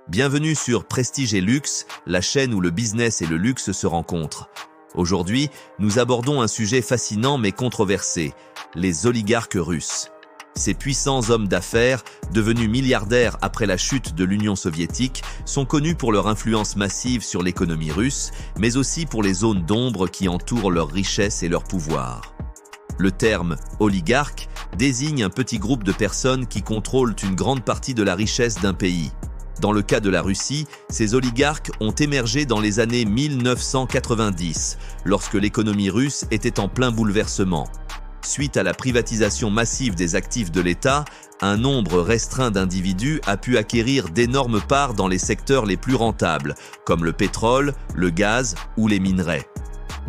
Bienvenue sur Prestige et Luxe, la chaîne où le business et le luxe se rencontrent. Aujourd'hui, nous abordons un sujet fascinant mais controversé, les oligarques russes. Ces puissants hommes d'affaires, devenus milliardaires après la chute de l'Union soviétique, sont connus pour leur influence massive sur l'économie russe, mais aussi pour les zones d'ombre qui entourent leur richesse et leur pouvoir. Le terme « oligarque » désigne un petit groupe de personnes qui contrôlent une grande partie de la richesse d'un pays. Dans le cas de la Russie, ces oligarques ont émergé dans les années 1990, lorsque l'économie russe était en plein bouleversement. Suite à la privatisation massive des actifs de l'État, un nombre restreint d'individus a pu acquérir d'énormes parts dans les secteurs les plus rentables, comme le pétrole, le gaz ou les minerais.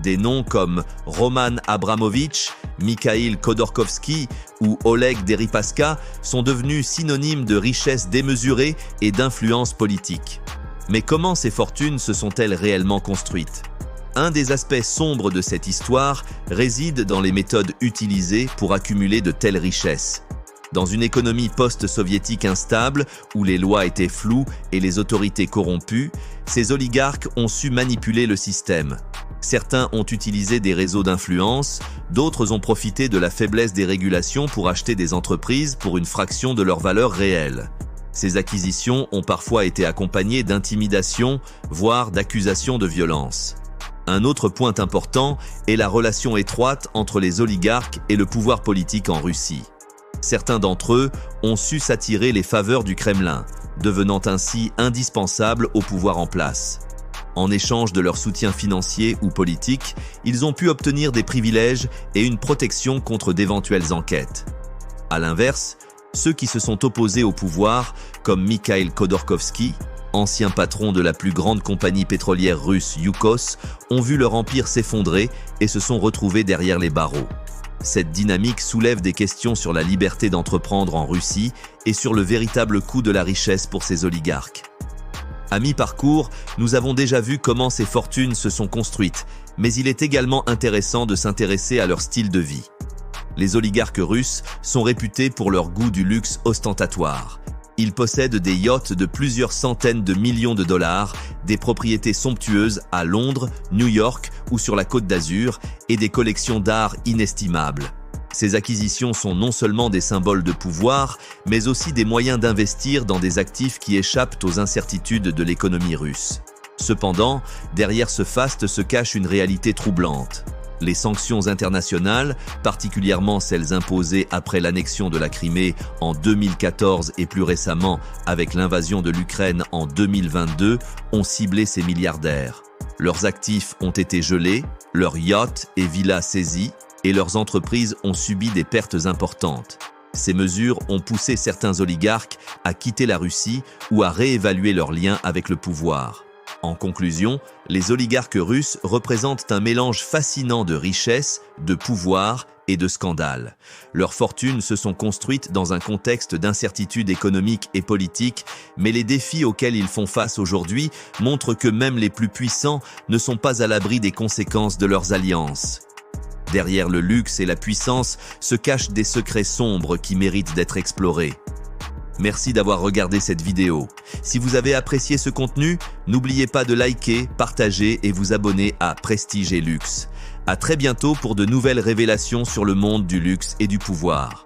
Des noms comme Roman Abramovich, Mikhail Khodorkovsky ou Oleg Deripaska sont devenus synonymes de richesse démesurée et d'influence politique. Mais comment ces fortunes se sont-elles réellement construites ? Un des aspects sombres de cette histoire réside dans les méthodes utilisées pour accumuler de telles richesses. Dans une économie post-soviétique instable, où les lois étaient floues et les autorités corrompues, ces oligarques ont su manipuler le système. Certains ont utilisé des réseaux d'influence, d'autres ont profité de la faiblesse des régulations pour acheter des entreprises pour une fraction de leur valeur réelle. Ces acquisitions ont parfois été accompagnées d'intimidations, voire d'accusations de violence. Un autre point important est la relation étroite entre les oligarques et le pouvoir politique en Russie. Certains d'entre eux ont su s'attirer les faveurs du Kremlin, devenant ainsi indispensables au pouvoir en place. En échange de leur soutien financier ou politique, ils ont pu obtenir des privilèges et une protection contre d'éventuelles enquêtes. À l'inverse, ceux qui se sont opposés au pouvoir, comme Mikhail Khodorkovsky, ancien patron de la plus grande compagnie pétrolière russe Yukos, ont vu leur empire s'effondrer et se sont retrouvés derrière les barreaux. Cette dynamique soulève des questions sur la liberté d'entreprendre en Russie et sur le véritable coût de la richesse pour ces oligarques. À mi-parcours, nous avons déjà vu comment ces fortunes se sont construites, mais il est également intéressant de s'intéresser à leur style de vie. Les oligarques russes sont réputés pour leur goût du luxe ostentatoire. Ils possèdent des yachts de plusieurs centaines de millions de dollars, des propriétés somptueuses à Londres, New York ou sur la Côte d'Azur et des collections d'art inestimables. Ces acquisitions sont non seulement des symboles de pouvoir, mais aussi des moyens d'investir dans des actifs qui échappent aux incertitudes de l'économie russe. Cependant, derrière ce faste se cache une réalité troublante. Les sanctions internationales, particulièrement celles imposées après l'annexion de la Crimée en 2014 et plus récemment avec l'invasion de l'Ukraine en 2022, ont ciblé ces milliardaires. Leurs actifs ont été gelés, leurs yachts et villas saisis, et leurs entreprises ont subi des pertes importantes. Ces mesures ont poussé certains oligarques à quitter la Russie ou à réévaluer leurs liens avec le pouvoir. En conclusion, les oligarques russes représentent un mélange fascinant de richesse, de pouvoir et de scandale. Leurs fortunes se sont construites dans un contexte d'incertitude économique et politique, mais les défis auxquels ils font face aujourd'hui montrent que même les plus puissants ne sont pas à l'abri des conséquences de leurs alliances. Derrière le luxe et la puissance se cachent des secrets sombres qui méritent d'être explorés. Merci d'avoir regardé cette vidéo. Si vous avez apprécié ce contenu, n'oubliez pas de liker, partager et vous abonner à Prestige et Luxe. À très bientôt pour de nouvelles révélations sur le monde du luxe et du pouvoir.